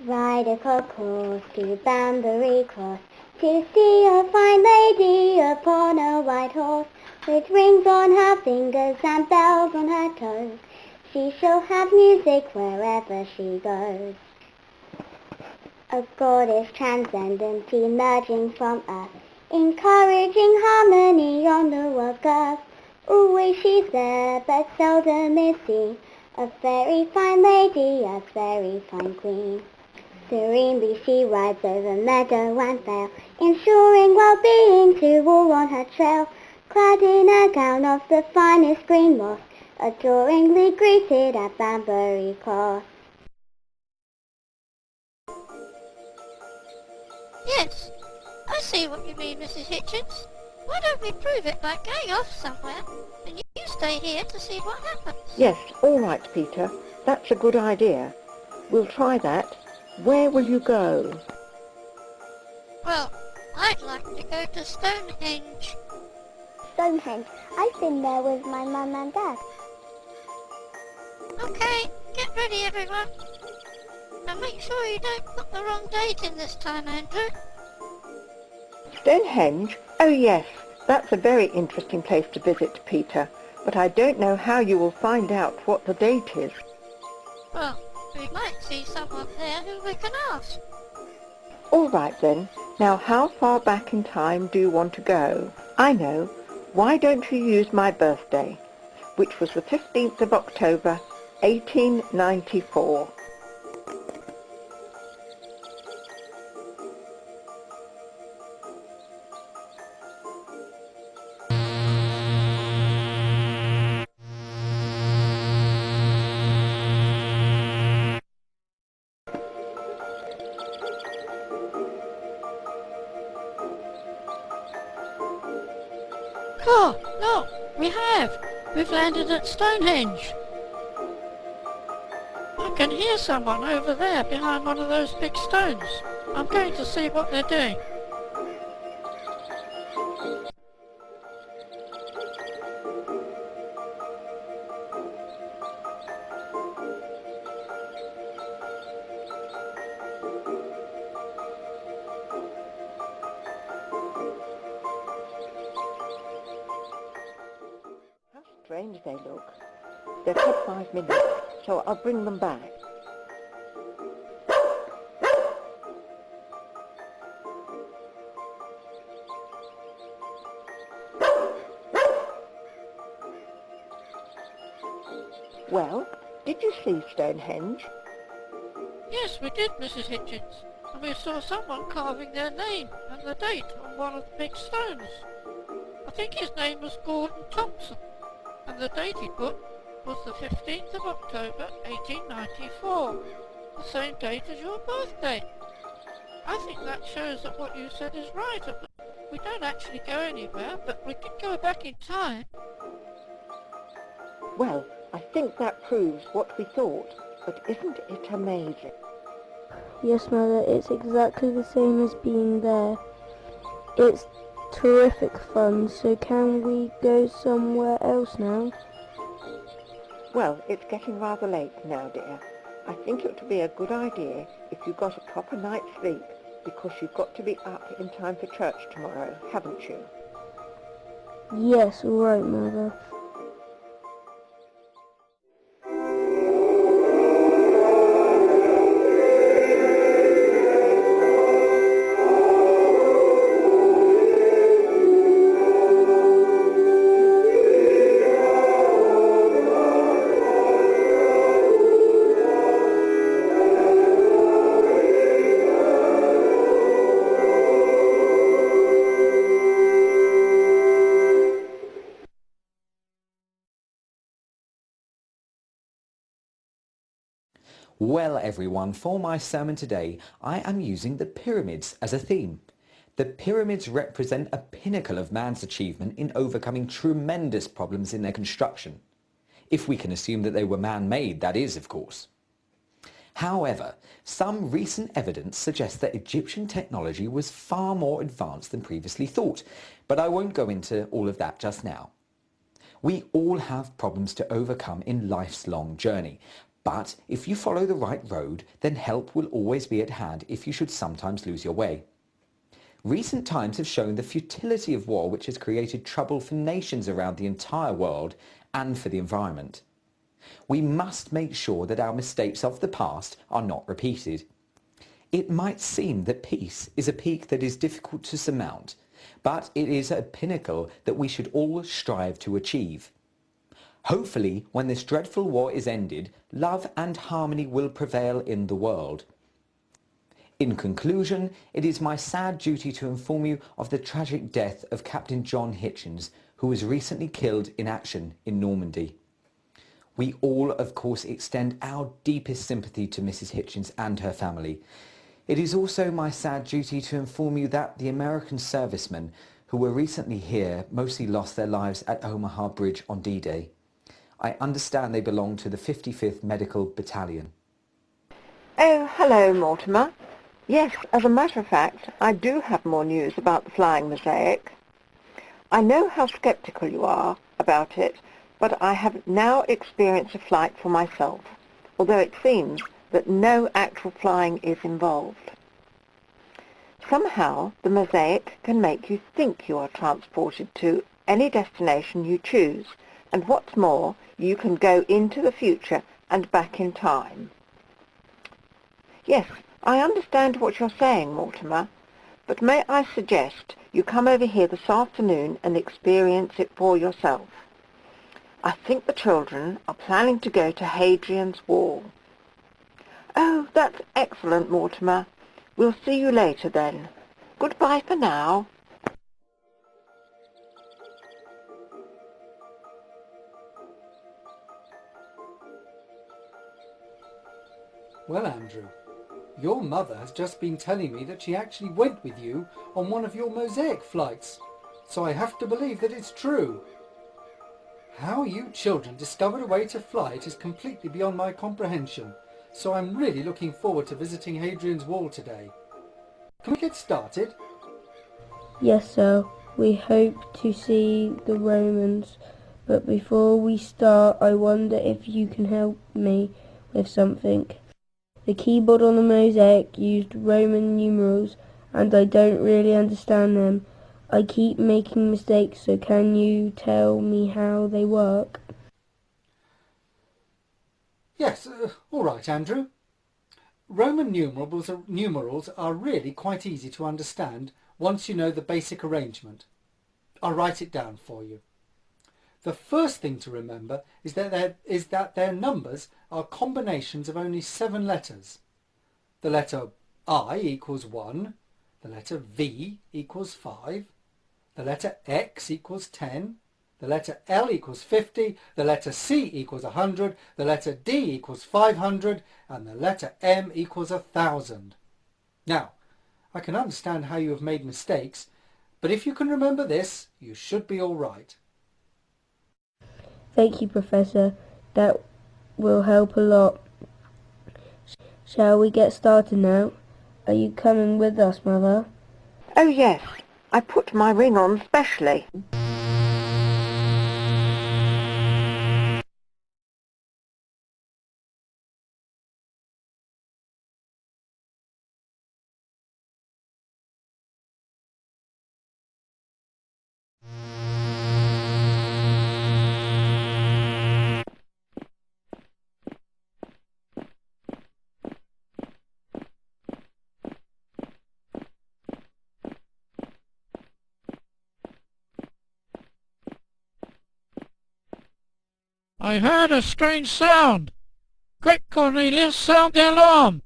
Ride a course to Banbury Cross to see a fine lady upon a white horse, with rings on her fingers and bells on her toes. She shall have music wherever she goes. A goddess transcendent emerging from earth, encouraging harmony on the world's girth. Always she's there, but seldom is seen, a very fine lady, a very fine queen. Serenely she rides over meadow and vale, ensuring well-being to all on her trail, clad in a gown of the finest green moss, adoringly greeted at Banbury Cross. Yes, I see what you mean, Mrs. Hitchens. Why don't we prove it by going off somewhere, and you stay here to see what happens? Yes, all right, Peter. That's a good idea. We'll try that. Where will you go? Well, I'd like to go to Stonehenge. Stonehenge. I've been there with my mum and dad. Okay, get ready everyone. Now make sure you don't put the wrong date in this time, Andrew. Stonehenge? Oh yes, that's a very interesting place to visit, Peter. But I don't know how you will find out what the date is. Well, we might see someone there who we can ask. All right then. Now how far back in time do you want to go? I know. Why don't you use my birthday, which was the 15th of October, 1894. Oh, look, we have. We've landed at Stonehenge. I can hear someone over there behind one of those big stones. I'm going to see what they're doing. How strange they look. They've had 5 minutes, so I'll bring them back. Well, did you see Stonehenge? Yes, we did, Mrs. Hitchens. And we saw someone carving their name and the date on one of the big stones. I think his name was Gordon Thompson, and the date he put was the 15th of October 1894, the same date as your birthday. I think that shows that what you said is right. We don't actually go anywhere, but we could go back in time. Well, I think that proves what we thought, but isn't it amazing? Yes, Mother, it's exactly the same as being there. It's terrific fun, so can we go somewhere else now? Well, it's getting rather late now, dear. I think it would be a good idea if you got a proper night's sleep, because you've got to be up in time for church tomorrow, haven't you? Yes, all right, Mother. Well everyone, for my sermon today I am using the pyramids as a theme. The pyramids represent a pinnacle of man's achievement in overcoming tremendous problems in their construction. If we can assume that they were man-made, that is, of course. However, some recent evidence suggests that Egyptian technology was far more advanced than previously thought, but I won't go into all of that just now. We all have problems to overcome in life's long journey, But if you follow the right road, then help will always be at hand if you should sometimes lose your way. Recent times have shown the futility of war, which has created trouble for nations around the entire world and for the environment. We must make sure that our mistakes of the past are not repeated. It might seem that peace is a peak that is difficult to surmount, but it is a pinnacle that we should all strive to achieve. Hopefully, when this dreadful war is ended, love and harmony will prevail in the world. In conclusion, it is my sad duty to inform you of the tragic death of Captain John Hitchens, who was recently killed in action in Normandy. We all, of course, extend our deepest sympathy to Mrs. Hitchens and her family. It is also my sad duty to inform you that the American servicemen who were recently here mostly lost their lives at Omaha Bridge on D-Day. I understand they belong to the 55th Medical Battalion. Oh, hello, Mortimer. Yes, as a matter of fact, I do have more news about the flying mosaic. I know how sceptical you are about it, but I have now experienced a flight for myself, although it seems that no actual flying is involved. Somehow, the mosaic can make you think you are transported to any destination you choose, and what's more, you can go into the future and back in time. Yes, I understand what you're saying, Mortimer, but may I suggest you come over here this afternoon and experience it for yourself. I think the children are planning to go to Hadrian's Wall. Oh, that's excellent, Mortimer. We'll see you later then. Goodbye for now. Well, Andrew, your mother has just been telling me that she actually went with you on one of your mosaic flights, so I have to believe that it's true. How you children discovered a way to fly it is completely beyond my comprehension, so I'm really looking forward to visiting Hadrian's Wall today. Can we get started? Yes, sir. We hope to see the Romans, but before we start, I wonder if you can help me with something. The keyboard on the mosaic used Roman numerals, and I don't really understand them. I keep making mistakes, so can you tell me how they work? Yes, all right, Andrew. Roman numerals are really quite easy to understand once you know the basic arrangement. I'll write it down for you. The first thing to remember is that their numbers are combinations of only 7 letters. The letter I equals 1, the letter V equals 5, the letter X equals 10, the letter L equals 50, the letter C equals 100, the letter D equals 500, and the letter M equals 1,000. Now, I can understand how you have made mistakes, but if you can remember this, you should be all right. Thank you, Professor. That will help a lot. Shall we get started now? Are you coming with us, Mother? Oh yes, I put my ring on specially. I heard a strange sound. Quick, Cornelius, sound the alarm.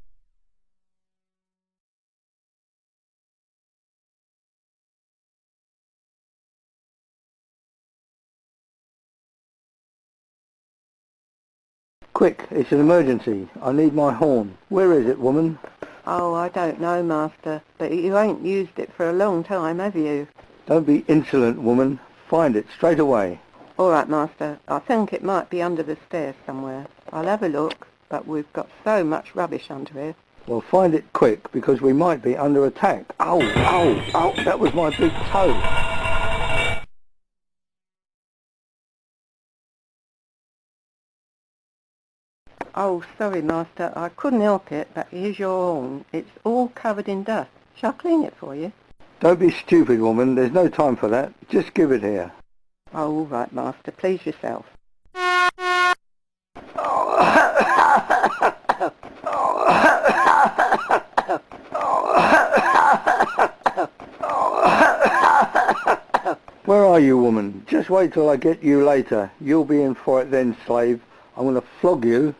Quick, it's an emergency. I need my horn. Where is it, woman? Oh, I don't know, Master, but you ain't used it for a long time, have you? Don't be insolent, woman. Find it straight away. All right, Master. I think it might be under the stairs somewhere. I'll have a look, but we've got so much rubbish under here. Well, find it quick, because we might be under attack. Ow, ow, ow, that was my big toe. Oh, sorry, Master. I couldn't help it, but here's your horn. It's all covered in dust. Shall I clean it for you? Don't be stupid, woman. There's no time for that. Just give it here. Oh, all right, Master. Please yourself. Where are you, woman? Just wait till I get you later. You'll be in for it then, slave. I'm going to flog you.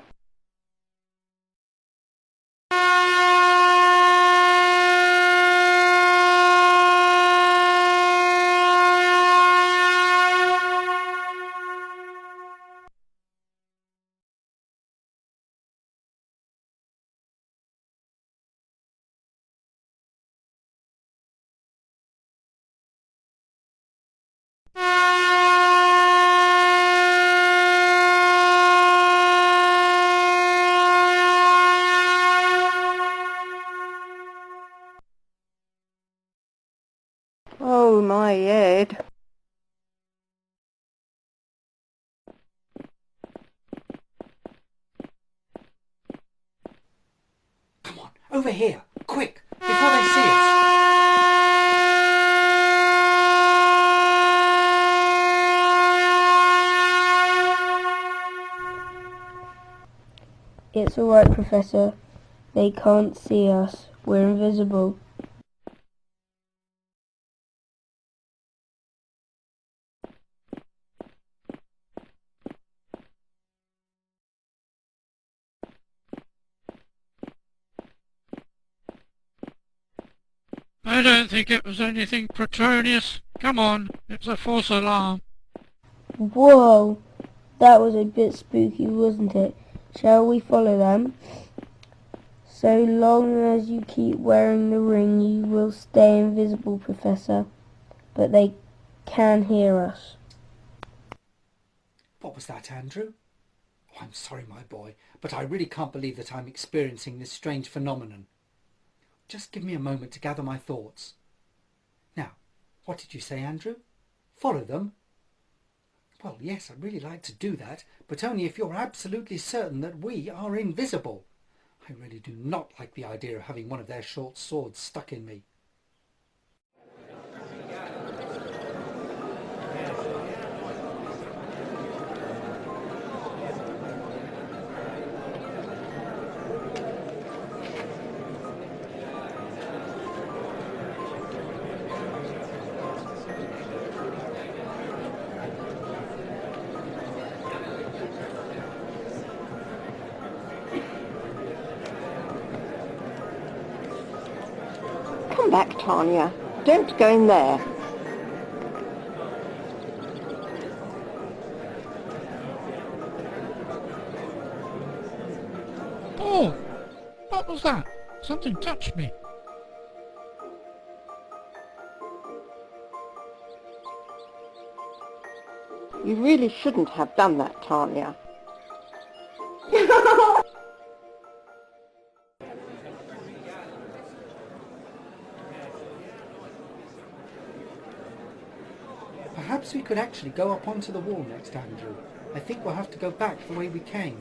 Oh, my head. Come on, over here, quick, before they see us. It's alright, Professor. They can't see us. We're invisible. I don't think it was anything Petronius. Come on, it's a false alarm. Whoa! That was a bit spooky, wasn't it? Shall we follow them? So long as you keep wearing the ring, you will stay invisible, Professor. But they can hear us. What was that, Andrew? Oh, I'm sorry, my boy, but I really can't believe that I'm experiencing this strange phenomenon. Just give me a moment to gather my thoughts. Now, what did you say, Andrew? Follow them? Well, yes, I'd really like to do that, but only if you're absolutely certain that we are invisible. I really do not like the idea of having one of their short swords stuck in me. Come back, Tanya. Don't go in there. Oh, what was that? Something touched me. You really shouldn't have done that, Tanya. Perhaps we could actually go up onto the wall next, Andrew. I think we'll have to go back the way we came.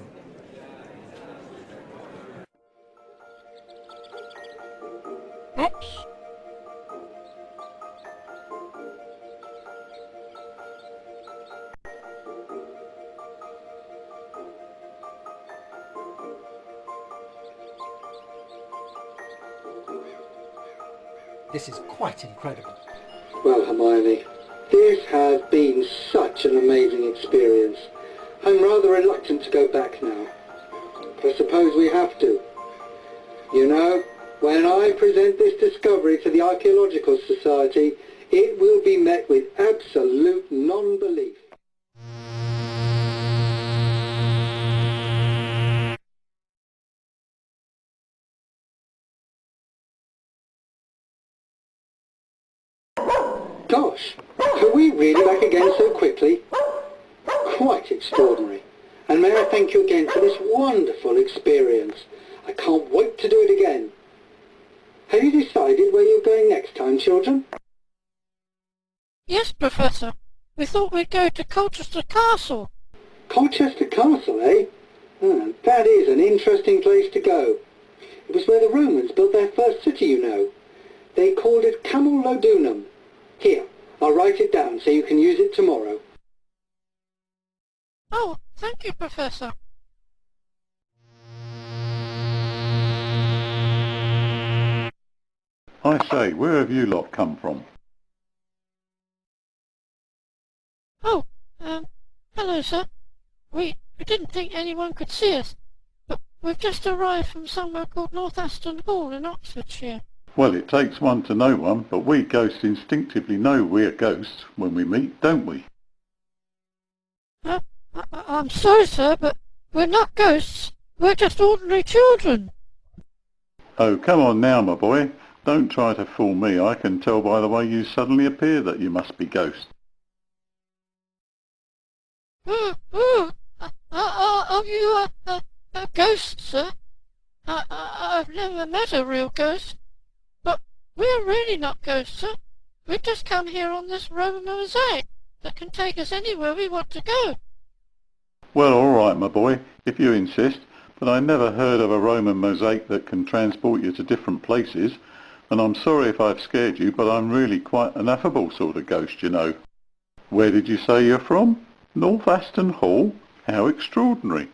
Oops. This is quite incredible. Well, Hermione, this has been such an amazing experience. I'm rather reluctant to go back now, but I suppose we have to. You know, when I present this discovery to the Archaeological Society, it will be met with absolute non-belief. Gosh, are we really back again so quickly? Quite extraordinary. And may I thank you again for this wonderful experience. I can't wait to do it again. Have you decided where you're going next time, children? Yes, Professor. We thought we'd go to Colchester Castle. Colchester Castle, eh? That is an interesting place to go. It was where the Romans built their first city, you know. They called it Camulodunum. Here, I'll write it down so you can use it tomorrow. Oh, thank you, Professor. I say, where have you lot come from? Oh, hello, sir. We didn't think anyone could see us, but we've just arrived from somewhere called North Aston Hall in Oxfordshire. Well, it takes one to know one, but we ghosts instinctively know we're ghosts when we meet, don't we? I'm sorry, sir, but we're not ghosts. We're just ordinary children. Oh, come on now, my boy. Don't try to fool me. I can tell by the way you suddenly appear that you must be ghosts. Are you a ghost, sir? I've never met a real ghost. But we're really not ghosts, sir. We've just come here on this Roman mosaic that can take us anywhere we want to go. Well, all right, my boy, if you insist, but I never heard of a Roman mosaic that can transport you to different places, and I'm sorry if I've scared you, but I'm really quite an affable sort of ghost, you know. Where did you say you're from? North Aston Hall? How extraordinary.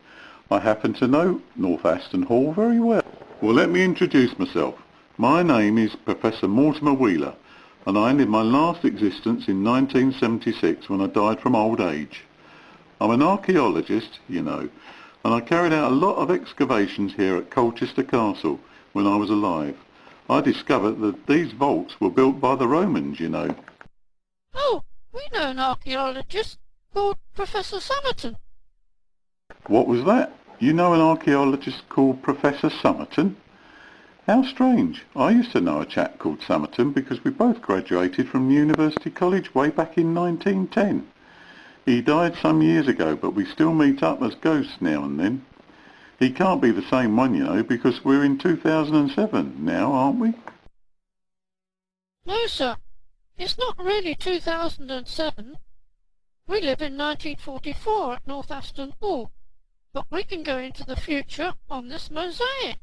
I happen to know North Aston Hall very well. Well, let me introduce myself. My name is Professor Mortimer Wheeler, and I ended my last existence in 1976 when I died from old age. I'm an archaeologist, you know, and I carried out a lot of excavations here at Colchester Castle when I was alive. I discovered that these vaults were built by the Romans, you know. Oh, we know an archaeologist called Professor Somerton. What was that? You know an archaeologist called Professor Somerton? How strange. I used to know a chap called Somerton because we both graduated from University College way back in 1910. He died some years ago, but we still meet up as ghosts now and then. He can't be the same one, you know, because we're in 2007 now, aren't we? No, sir. It's not really 2007. We live in 1944 at North Aston Hall, but we can go into the future on this mosaic.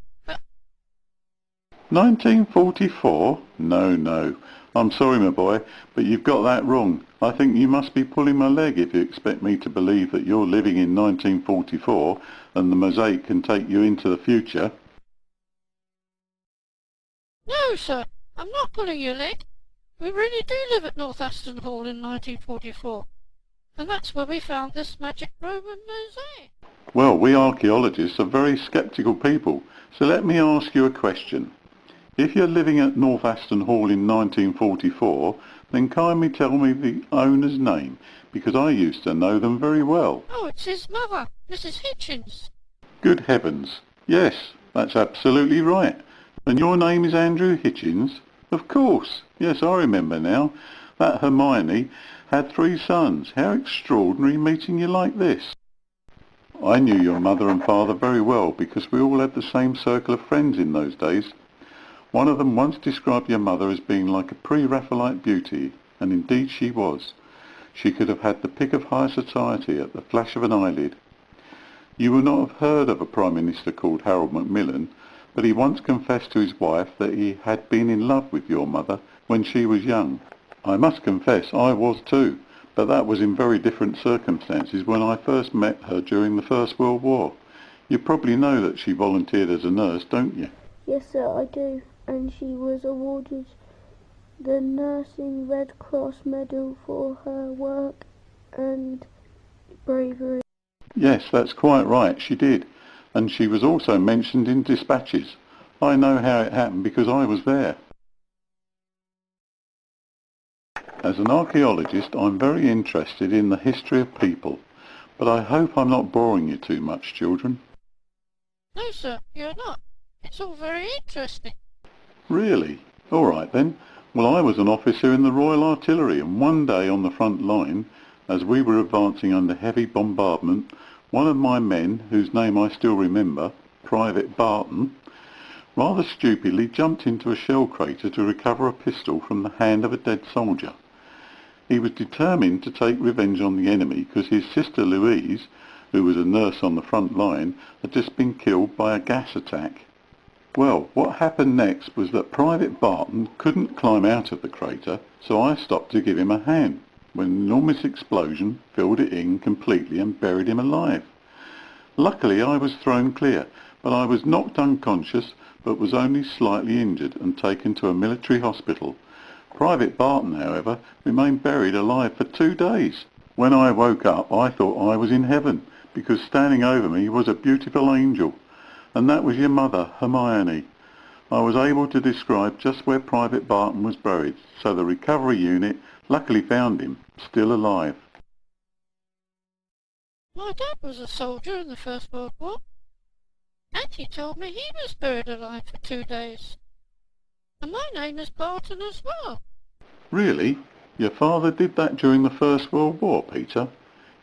1944? No. I'm sorry, my boy, but you've got that wrong. I think you must be pulling my leg if you expect me to believe that you're living in 1944 and the mosaic can take you into the future. No, sir. I'm not pulling your leg. We really do live at North Aston Hall in 1944. And that's where we found this magic Roman mosaic. Well, we archaeologists are very sceptical people, so let me ask you a question. If you're living at North Aston Hall in 1944, then kindly tell me the owner's name, because I used to know them very well. Oh, it's his mother, Mrs. Hitchins. Good heavens. Yes, that's absolutely right. And your name is Andrew Hitchins? Of course. Yes, I remember now. That Hermione had 3 sons. How extraordinary meeting you like this. I knew your mother and father very well because we all had the same circle of friends in those days. One of them once described your mother as being like a pre-Raphaelite beauty, and indeed she was. She could have had the pick of high society at the flash of an eyelid. You will not have heard of a Prime Minister called Harold Macmillan, but he once confessed to his wife that he had been in love with your mother when she was young. I must confess I was too, but that was in very different circumstances when I first met her during the First World War. You probably know that she volunteered as a nurse, don't you? Yes, sir, I do. And she was awarded the Nursing Red Cross Medal for her work and bravery. Yes, that's quite right, she did. And she was also mentioned in dispatches. I know how it happened because I was there. As an archaeologist, I'm very interested in the history of people, but I hope I'm not boring you too much, children. No, sir, you're not. It's all very interesting. Really? All right then. Well, I was an officer in the Royal Artillery, and one day on the front line, as we were advancing under heavy bombardment, one of my men, whose name I still remember, Private Barton, rather stupidly jumped into a shell crater to recover a pistol from the hand of a dead soldier. He was determined to take revenge on the enemy because his sister Louise, who was a nurse on the front line, had just been killed by a gas attack. Well, what happened next was that Private Barton couldn't climb out of the crater, so I stopped to give him a hand, when an enormous explosion filled it in completely and buried him alive. Luckily I was thrown clear, but I was knocked unconscious, but was only slightly injured and taken to a military hospital. Private Barton, however, remained buried alive for 2 days. When I woke up, I thought I was in heaven, because standing over me was a beautiful angel, and that was your mother, Hermione. I was able to describe just where Private Barton was buried, so the recovery unit luckily found him, still alive. My dad was a soldier in the First World War, and he told me he was buried alive for 2 days. And my name is Barton as well. Really? Your father did that during the First World War, Peter?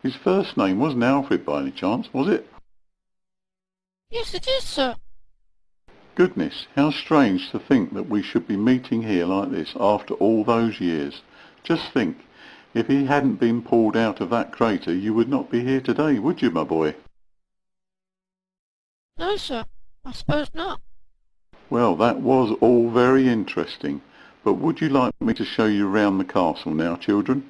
His first name wasn't Alfred by any chance, was it? Yes, it is, sir. Goodness, how strange to think that we should be meeting here like this after all those years. Just think, if he hadn't been pulled out of that crater, you would not be here today, would you, my boy? No, sir, I suppose not. Well, that was all very interesting, but would you like me to show you round the castle now, children?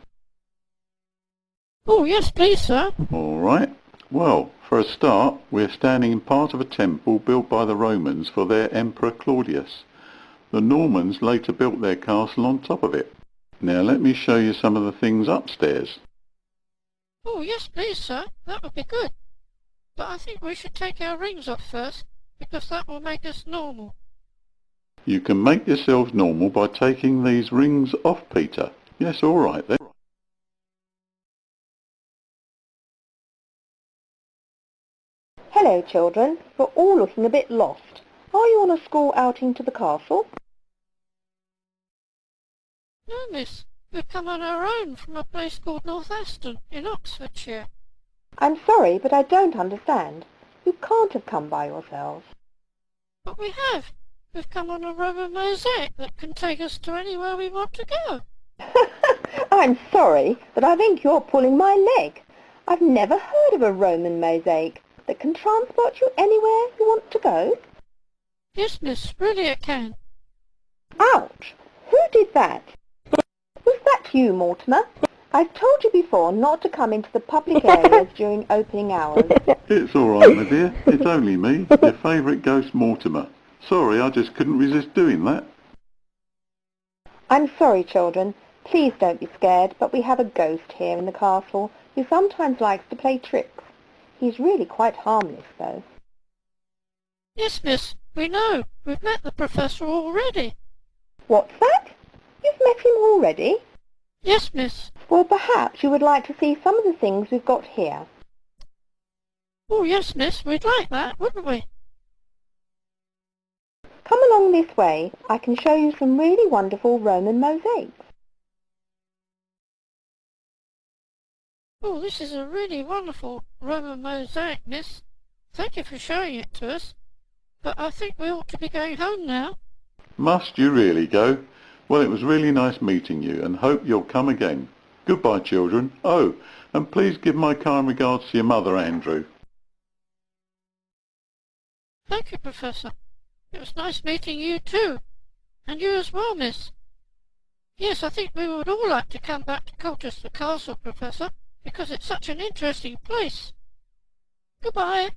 Oh, yes, please, sir. All right. Well, for a start, we're standing in part of a temple built by the Romans for their Emperor Claudius. The Normans later built their castle on top of it. Now let me show you some of the things upstairs. Oh, yes, please, sir. That would be good. But I think we should take our rings off first, because that will make us normal. You can make yourselves normal by taking these rings off, Peter. Yes, all right then. Hello, children. You're all looking a bit lost. Are you on a school outing to the castle? No, miss. We've come on our own from a place called North Aston in Oxfordshire. I'm sorry, but I don't understand. You can't have come by yourselves. But we have. We've come on a Roman mosaic that can take us to anywhere we want to go. I'm sorry, but I think you're pulling my leg. I've never heard of a Roman mosaic that can transport you anywhere you want to go. Yes, miss, really it can. Ouch! Who did that? Was that you, Mortimer? I've told you before not to come into the public areas during opening hours. It's all right, my dear. It's only me, your favourite ghost Mortimer. Sorry, I just couldn't resist doing that. I'm sorry, children. Please don't be scared, but we have a ghost here in the castle who sometimes likes to play tricks. He's really quite harmless, though. Yes, miss, we know. We've met the professor already. What's that? You've met him already? Yes, miss. Well, perhaps you would like to see some of the things we've got here. Oh, yes, miss, we'd like that, wouldn't we? Come along this way. I can show you some really wonderful Roman mosaics. Oh, this is a really wonderful Roman mosaic, miss. Thank you for showing it to us. But I think we ought to be going home now. Must you really go? Well, it was really nice meeting you, and hope you'll come again. Goodbye, children. Oh, and please give my kind regards to your mother, Andrew. Thank you, Professor. It was nice meeting you too. And you as well, miss. Yes, I think we would all like to come back to Colchester Castle, Professor, because it's such an interesting place. Goodbye.